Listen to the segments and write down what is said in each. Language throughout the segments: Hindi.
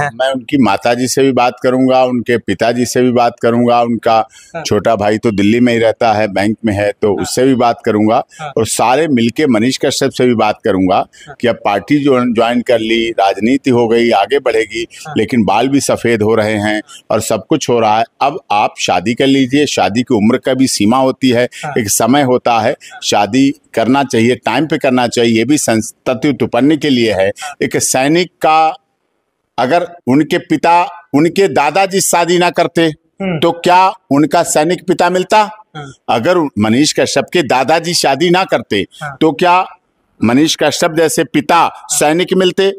हैं? मैं उनकी माताजी से भी बात करूंगा, उनके पिताजी से भी बात करूंगा, उनका छोटा भाई तो दिल्ली में ही रहता है, बैंक में है, तो उससे भी बात करूंगा और सारे मिलके मनीष कश्यप से भी बात करूंगा कि अब पार्टी जो ज्वाइन कर ली, राजनीति हो गई, आगे बढ़ेगी, लेकिन बाल भी सफेद हो रहे हैं और सब कुछ हो रहा है। अब आप शादी कर लीजिए, शादी की उम्र का भी सीमा होती है, एक समय होता है, शादी करना चाहिए, टाइम पे करना चाहिए। ये भी संतति उत्पन्न के लिए है। एक सैनिक का अगर उनके पिता, उनके दादाजी शादी ना करते तो क्या उनका सैनिक पिता मिलता? अगर मनीष कश्यप के दादाजी शादी ना करते तो क्या मनीष कश्यप जैसे पिता सैनिक मिलते?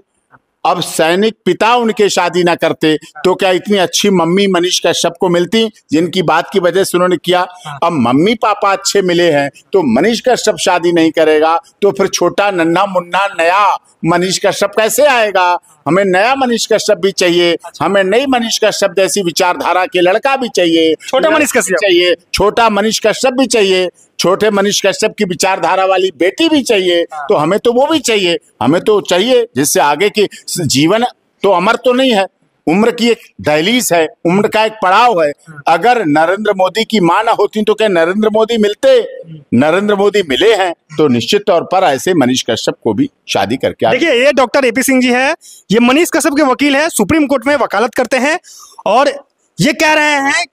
अब सैनिक पिता उनके शादी ना करते तो क्या इतनी अच्छी मम्मी मनीष कश्यप को मिलती जिनकी बात की वजह से उन्होंने किया? अब मम्मी पापा अच्छे मिले हैं तो मनीष कश्यप शादी नहीं करेगा तो फिर छोटा नन्हा मुन्ना नया मनीष कश्यप कैसे आएगा? हमें नया मनीष कश्यप भी चाहिए, हमें नई मनीष कश्यप जैसी विचारधारा के लड़का भी चाहिए, छोटा मनीष कश्यप चाहिए, छोटा मनीष कश्यप भी चाहिए, छोटे मनीष कश्यप की विचारधारा वाली बेटी भी चाहिए। तो हमें तो वो भी चाहिए, हमें तो चाहिए जिससे आगे की जीवन तो अमर तो नहीं है, उम्र की एक दहलीज है, उम्र का एक पड़ाव है। अगर नरेंद्र मोदी की मां ना होती तो क्या नरेंद्र मोदी मिलते? नरेंद्र मोदी मिले हैं तो निश्चित तौर पर ऐसे मनीष कश्यप को भी शादी करके। देखिए, ये डॉक्टर एपी सिंह जी है, ये मनीष कश्यप के वकील है, सुप्रीम कोर्ट में वकालत करते हैं और ये कह रहे हैं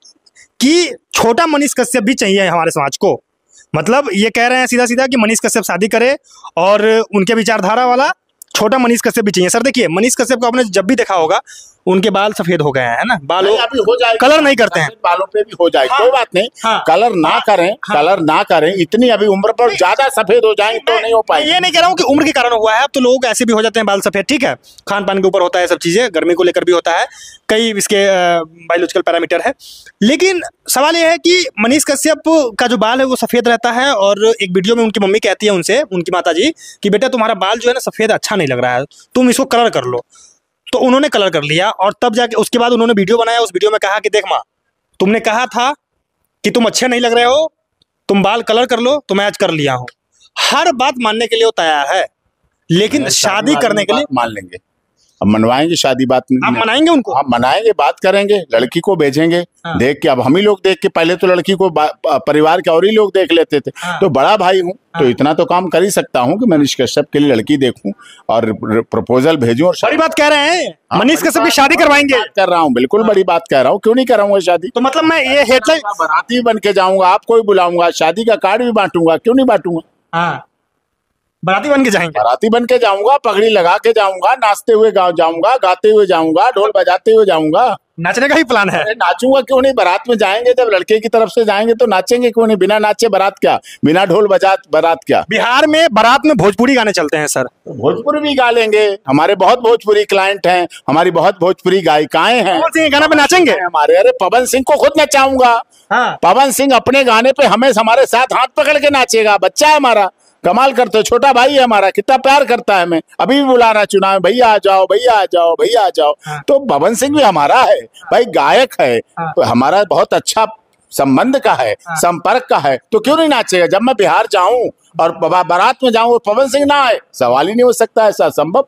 कि छोटा मनीष कश्यप भी चाहिए हमारे समाज को। मतलब ये कह रहे हैं सीधा सीधा कि मनीष कश्यप शादी करे और उनके विचारधारा वाला छोटा मनीष कश्यप भी चाहिए। सर देखिए, मनीष कश्यप को आपने जब भी देखा होगा उनके बाल सफेद हो गए हैं, है ना? बाल अभी हो जाए, कलर नहीं करते हैं, बालों पे भी हो जाए, कोई बात नहीं। कलर ना करें, कलर ना करें, इतनी अभी उम्र पर ज्यादा सफेद हो जाएंगे तो नहीं हो पाएंगे। ये नहीं कह रहा हूँ कि उम्र के कारण हुआ है, अब तो लोग ऐसे भी हो जाते हैं बाल सफेद, ठीक है, खान पान के ऊपर होता है, सब चीजें गर्मी को लेकर भी होता है, कई इसके बायोलॉजिकल पैरामीटर है। लेकिन सवाल यह है कि मनीष कश्यप का जो बाल है वो सफेद रहता है और एक वीडियो में उनकी मम्मी कहती है उनसे, उनकी माताजी, कि बेटा तुम्हारा बाल जो है ना सफेद अच्छा नहीं लग रहा है, तुम इसको कलर कर लो। तो उन्होंने कलर कर लिया और तब जाके उसके बाद उन्होंने वीडियो बनाया, उस वीडियो में कहा कि देख माँ, तुमने कहा था कि तुम अच्छे नहीं लग रहे हो, तुम बाल कलर कर लो, तो मैं आज कर लिया हूं। हर बात मानने के लिए वो तैयार है, लेकिन शादी करने के लिए मान लेंगे। अब मनवाएंगे शादी, बात आप मनाएंगे उनको? हम मनाएंगे, बात करेंगे, लड़की को भेजेंगे। देख के, अब हम ही लोग देख के, पहले तो लड़की को परिवार के और ही लोग देख लेते थे। तो बड़ा भाई हूँ तो इतना तो काम कर ही सकता हूँ कि मनीष कश्यप के लिए लड़की देखूं और प्रपोजल भेजूं। और बड़ी बात कह रहे हैं, मनीष कश्यप की शादी करवाएंगे? कर रहा हूँ, बिल्कुल बड़ी बात कह रहा हूँ, क्यों नहीं कराऊंगा शादी? तो मतलब मैं ये हेडलाइन, बाराती बन के जाऊंगा, आपको भी बुलाऊंगा, शादी का कार्ड भी बांटूंगा, क्यों नहीं बांटूंगा? बाराती बन के जाएंगे? बाराती बन के जाऊंगा, पगड़ी लगा के जाऊंगा, नाचते हुए गाँव जाऊंगा, गाते हुए जाऊंगा, ढोल बजाते हुए जाऊंगा। नाचने का ही प्लान है? नाचूंगा क्यों नहीं, बारात में जाएंगे, जब लड़के की तरफ से जाएंगे तो नाचेंगे क्यों नहीं? बिना नाचे बारात क्या, बिना ढोल बजा बारात क्या? बिहार में बारात में भोजपुरी गाने चलते हैं सर। भोजपुरी भी गा लेंगे, हमारे बहुत भोजपुरी क्लाइंट हैं, हमारी बहुत भोजपुरी गायिकाएं हैं। पवन सिंह गाना पे नाचेंगे हमारे? अरे पवन सिंह को खुद नचाऊंगा। पवन सिंह अपने गाने पे हमें हमारे साथ हाथ पकड़ के नाचेगा, बच्चा है हमारा, कमाल करते हो, छोटा भाई है हमारा, कितना प्यार करता है हमें, अभी भी बुला रहा चुनाव में, भैया आ जाओ, भैया आ जाओ, भैया आ जाओ। तो पवन सिंह भी हमारा है भाई, गायक है, तो हमारा बहुत अच्छा संबंध का है, संपर्क का है, तो क्यों नहीं नाचेगा? जब मैं बिहार जाऊं और बारात में जाऊं और पवन सिंह ना आए, सवाल ही नहीं हो सकता, ऐसा संभव।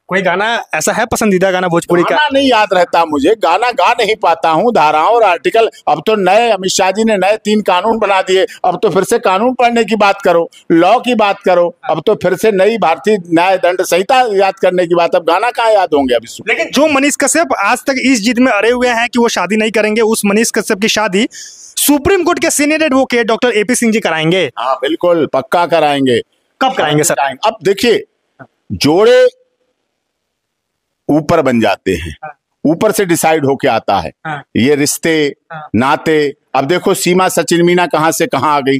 कोई गाना ऐसा है पसंदीदा गाना भोजपुरी का? गाना नहीं याद रहता मुझे, गाना गा नहीं पाता हूँ, धाराओं और आर्टिकल। अब तो नए अमित शाह जी ने नए 3 कानून बना दिए, अब तो फिर से कानून पढ़ने की बात करो, लॉ की बात करो, अब तो फिर से नई भारतीय न्याय दंड संहिता याद करने की बात। अब गाना कहाँ याद होंगे अभी? लेकिन जो मनीष कश्यप आज तक इस जिद में अड़े हुए हैं कि वो शादी नहीं करेंगे, उस मनीष कश्यप की शादी सुप्रीम कोर्ट के senior advocate doctor AP Singh ji कराएंगे। हाँ बिल्कुल, पक्का कराएंगे। कब कराएंगे सर? अब देखिए, जोड़े ऊपर बन जाते हैं, ऊपर से डिसाइड होके आता है ये रिश्ते नाते। अब देखो, सीमा सचिन मीना कहाँ से कहाँ आ गई,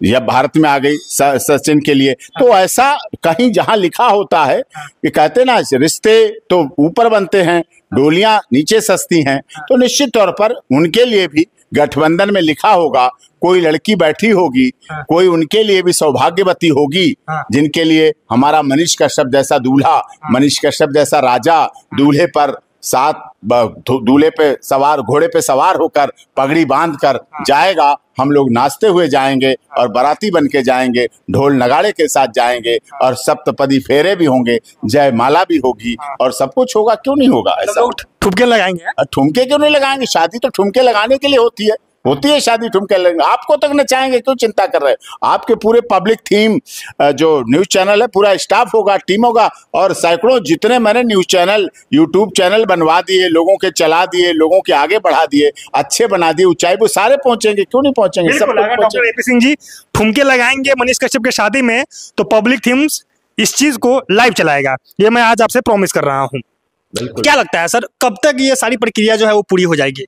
जब भारत में आ गई सचिन के लिए। तो ऐसा कहीं जहां लिखा होता है कि कहते ना, रिश्ते तो ऊपर बनते हैं, डोलियां नीचे सस्ती हैं, तो निश्चित तौर पर उनके लिए भी गठबंधन में लिखा होगा, कोई लड़की बैठी होगी, कोई उनके लिए भी सौभाग्यवती होगी, जिनके लिए हमारा मनीष कश्यप जैसा दूल्हा, मनीष कश्यप जैसा राजा दूल्हे पर साथ दूल्हे पे सवार, घोड़े पे सवार होकर, पगड़ी बांध कर जाएगा। हम लोग नाचते हुए जाएंगे और बाराती बन के जाएंगे, ढोल नगाड़े के साथ जाएंगे और सप्तपदी फेरे भी होंगे, जय माला भी होगी और सब कुछ होगा। क्यों नहीं होगा ऐसा? लोग ठुमके लगाएंगे। ठुमके क्यों नहीं लगाएंगे? शादी तो ठुमके लगाने के लिए होती है शादी ठुमके लगेंगे। आपको तक नचाएंगे, क्यों चिंता कर रहे हैं? आपके पूरे पब्लिक थीम जो न्यूज चैनल है, पूरा स्टाफ होगा, टीम होगा और सैकड़ों जितने मैंने न्यूज चैनल, यूट्यूब चैनल बनवा दिए, लोगों के चला दिए, लोगों के आगे बढ़ा दिए, अच्छे बना दिए, ऊंचाई वो सारे पहुंचेंगे। क्यों नहीं पहुंचेंगे? सब डॉक्टर एपी सिंह जी ठुमके लगाएंगे मनीष कश्यप के शादी में तो पब्लिक थीम्स इस चीज को लाइव चलाएगा, ये मैं आज आपसे प्रॉमिस कर रहा हूँ। क्या लगता है सर, कब तक ये सारी प्रक्रिया जो है वो पूरी हो जाएगी?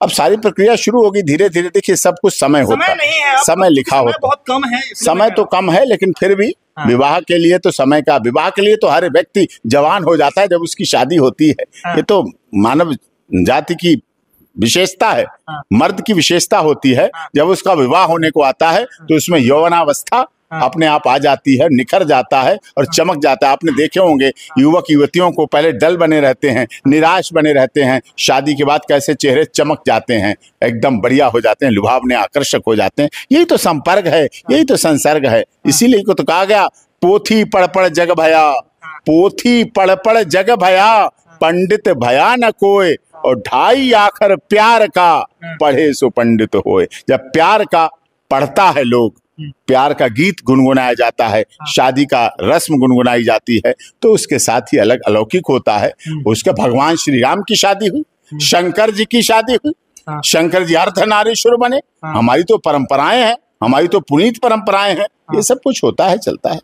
अब सारी प्रक्रिया शुरू होगी धीरे धीरे। देखिए, सब कुछ समय होता है, समय लिखा होता है, बहुत कम है, समय तो कम है, लेकिन फिर भी विवाह के लिए तो समय का, विवाह के लिए तो हर व्यक्ति जवान हो जाता है जब उसकी शादी होती है। ये तो मानव जाति की विशेषता है, मर्द की विशेषता होती है। जब उसका विवाह होने को आता है तो उसमें यौवनावस्था अपने आप आ जाती है, निखर जाता है और चमक जाता है। आपने देखे होंगे युवक युवतियों को पहले डल बने रहते हैं, निराश बने रहते हैं, शादी के बाद कैसे चेहरे चमक जाते हैं, एकदम बढ़िया हो जाते हैं, लुभावने आकर्षक हो जाते हैं। यही तो संपर्क है, यही तो संसर्ग है। इसीलिए को तो कहा गया, पोथी पढ़ पढ़ जग भया, पोथी पढ़ पढ़ जग भया, पंडित भया न कोय, और 2.5 आखर प्यार का, पढ़े सो पंडित होए। जब प्यार का पढ़ता है लोग, प्यार का गीत गुनगुनाया जाता है, शादी का रस्म गुनगुनाई जाती है, तो उसके साथ ही अलग अलौकिक होता है। उसके भगवान श्री राम की शादी हुई, शंकर जी की शादी हुई, शंकर जी अर्धनारीश्वर बने। हमारी तो परंपराएं हैं, हमारी तो पुनीत परंपराएं हैं, ये सब कुछ होता है, चलता है।